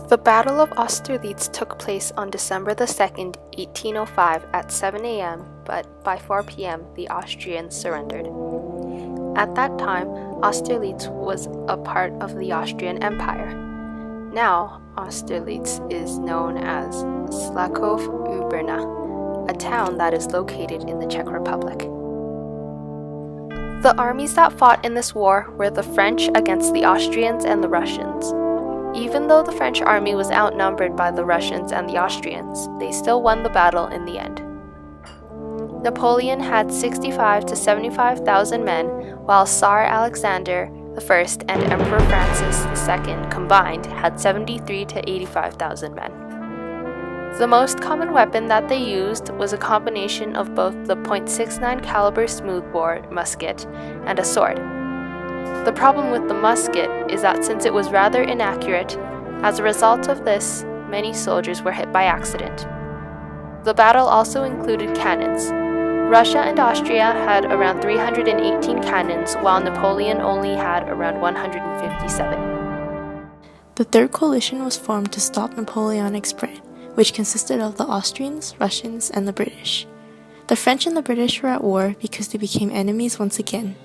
The Battle of Austerlitz took place on December 2nd, 1805 at 7 a.m., but by 4 p.m. the Austrians surrendered. At that time, Austerlitz was a part of the Austrian Empire. Now, Austerlitz is known as Slakov-Ubrna, a town that is located in the Czech Republic. The armies that fought in this war were the French against the Austrians and the Russians. Even though the French army was outnumbered by the Russians and the Austrians, they still won the battle in the end. Napoleon had 65 to 75,000 men, while Tsar Alexander I and Emperor Francis II combined had 73 to 85,000 men. The most common weapon that they used was a combination of both the .69 caliber smoothbore musket and a sword. The problem with the musket is that since it was rather inaccurate, as a result of this, many soldiers were hit by accident. The battle also included cannons. Russia and Austria had around 318 cannons, while Napoleon only had around 157. The Third Coalition was formed to stop Napoleonic spread, which consisted of the Austrians, Russians, and the British. The French and the British were at war because they became enemies once again.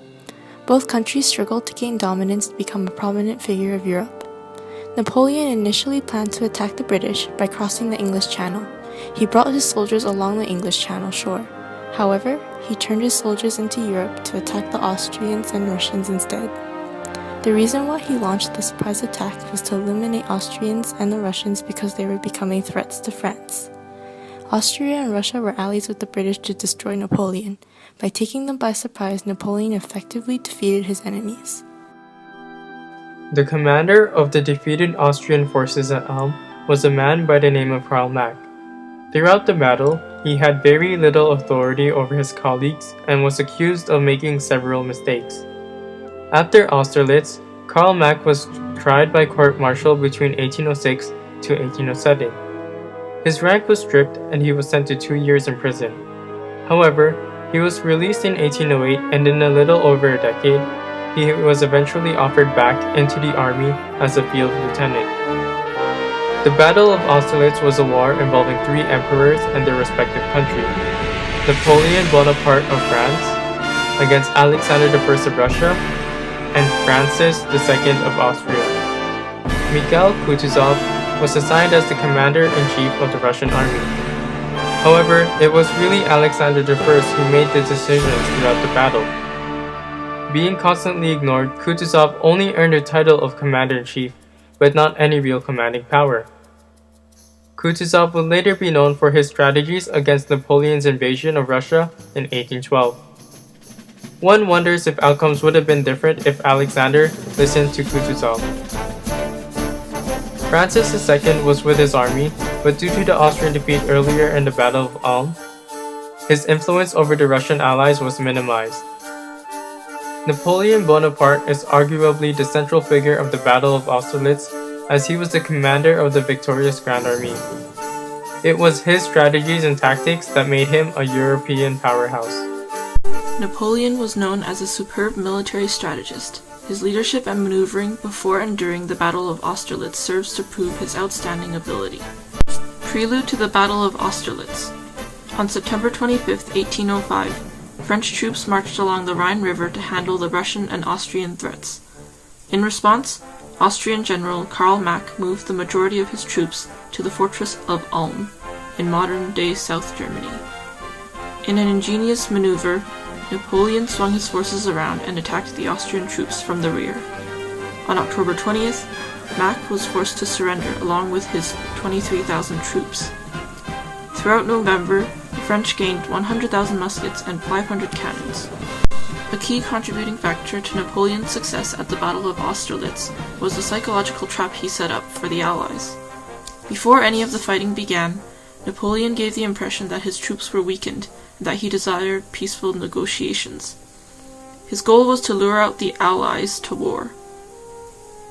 Both countries struggled to gain dominance to become a prominent figure of Europe. Napoleon initially planned to attack the British by crossing the English Channel. He brought his soldiers along the English Channel shore. However, he turned his soldiers into Europe to attack the Austrians and Russians instead. The reason why he launched the surprise attack was to eliminate Austrians and the Russians because they were becoming threats to France. Austria and Russia were allies with the British to destroy Napoleon. By taking them by surprise, Napoleon effectively defeated his enemies. The commander of the defeated Austrian forces at Ulm was a man by the name of Karl Mack. Throughout the battle, he had very little authority over his colleagues and was accused of making several mistakes. After Austerlitz, Karl Mack was tried by court-martial between 1806 to 1807. His rank was stripped and he was sent to 2 years in prison. However, he was released in 1808 and in a little over a decade, he was eventually offered back into the army as a field lieutenant. The Battle of Austerlitz was a war involving 3 emperors and their respective countries. Napoleon Bonaparte of France against Alexander I of Russia and Francis II of Austria. Mikhail Kutuzov was assigned as the commander-in-chief of the Russian army. However, it was really Alexander I who made the decisions throughout the battle. Being constantly ignored, Kutuzov only earned the title of commander-in-chief, but not any real commanding power. Kutuzov would later be known for his strategies against Napoleon's invasion of Russia in 1812. One wonders if outcomes would have been different if Alexander listened to Kutuzov. Francis II was with his army, but due to the Austrian defeat earlier in the Battle of Ulm, his influence over the Russian allies was minimized. Napoleon Bonaparte is arguably the central figure of the Battle of Austerlitz, as he was the commander of the victorious Grand Army. It was his strategies and tactics that made him a European powerhouse. Napoleon was known as a superb military strategist. His leadership and maneuvering before and during the Battle of Austerlitz serves to prove his outstanding ability. Prelude to the Battle of Austerlitz. On September 25, 1805, French troops marched along the Rhine River to handle the Russian and Austrian threats. In response, Austrian General Karl Mack moved the majority of his troops to the fortress of Ulm, in modern-day South Germany. In an ingenious maneuver, Napoleon swung his forces around and attacked the Austrian troops from the rear. On October 20th, Mack was forced to surrender along with his 23,000 troops. Throughout November, the French gained 100,000 muskets and 500 cannons. A key contributing factor to Napoleon's success at the Battle of Austerlitz was the psychological trap he set up for the Allies. Before any of the fighting began, Napoleon gave the impression that his troops were weakened and that he desired peaceful negotiations. His goal was to lure out the Allies to war.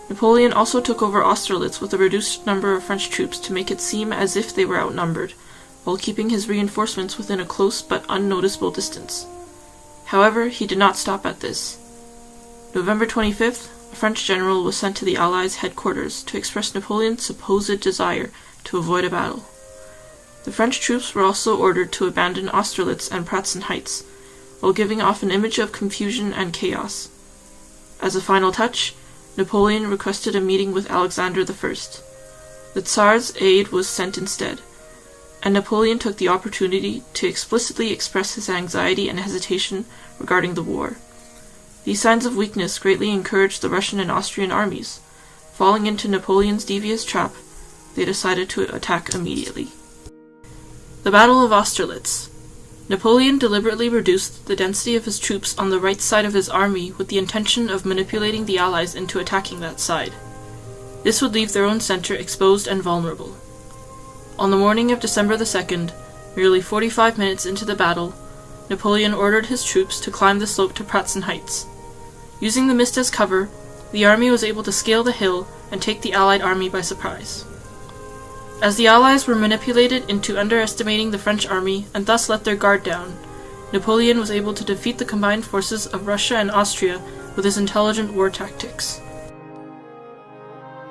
Napoleon also took over Austerlitz with a reduced number of French troops to make it seem as if they were outnumbered, while keeping his reinforcements within a close but unnoticeable distance. However, he did not stop at this. November 25th, a French general was sent to the Allies' headquarters to express Napoleon's supposed desire to avoid a battle. The French troops were also ordered to abandon Austerlitz and Pratzen Heights, while giving off an image of confusion and chaos. As a final touch, Napoleon requested a meeting with Alexander I. The Tsar's aide was sent instead, and Napoleon took the opportunity to explicitly express his anxiety and hesitation regarding the war. These signs of weakness greatly encouraged the Russian and Austrian armies. Falling into Napoleon's devious trap, they decided to attack immediately. The Battle of Austerlitz. Napoleon deliberately reduced the density of his troops on the right side of his army with the intention of manipulating the Allies into attacking that side. This would leave their own center exposed and vulnerable. On the morning of December 2nd, merely 45 minutes into the battle, Napoleon ordered his troops to climb the slope to Pratzen Heights. Using the mist as cover, the army was able to scale the hill and take the Allied army by surprise. As the Allies were manipulated into underestimating the French army and thus let their guard down, Napoleon was able to defeat the combined forces of Russia and Austria with his intelligent war tactics.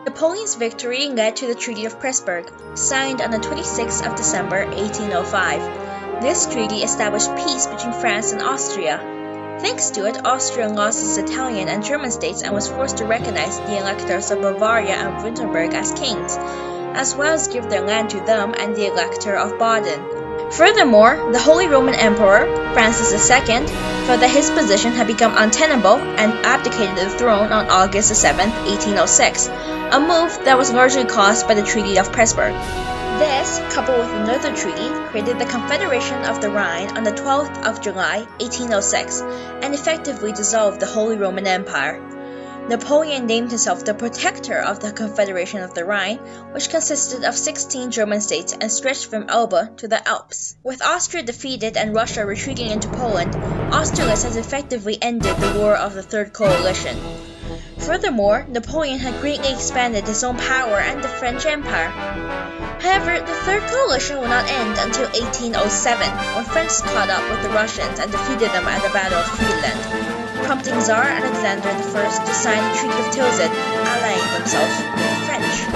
Napoleon's victory led to the Treaty of Pressburg, signed on the 26th of December 1805. This treaty established peace between France and Austria. Thanks to it, Austria lost its Italian and German states and was forced to recognize the electors of Bavaria and Württemberg as kings, as well as give their land to them and the Elector of Baden. Furthermore, the Holy Roman Emperor, Francis II, felt that his position had become untenable and abdicated the throne on August 7, 1806, a move that was largely caused by the Treaty of Pressburg. This, coupled with another treaty, created the Confederation of the Rhine on the 12th of July, 1806, and effectively dissolved the Holy Roman Empire. Napoleon named himself the protector of the Confederation of the Rhine, which consisted of 16 German states and stretched from Elbe to the Alps. With Austria defeated and Russia retreating into Poland, Austerlitz has effectively ended the War of the Third Coalition. Furthermore, Napoleon had greatly expanded his own power and the French Empire. However, the Third Coalition would not end until 1807, when France caught up with the Russians and defeated them at the Battle of Friedland, prompting Tsar Alexander I to sign the Treaty of Tilsit, allying themselves with the French.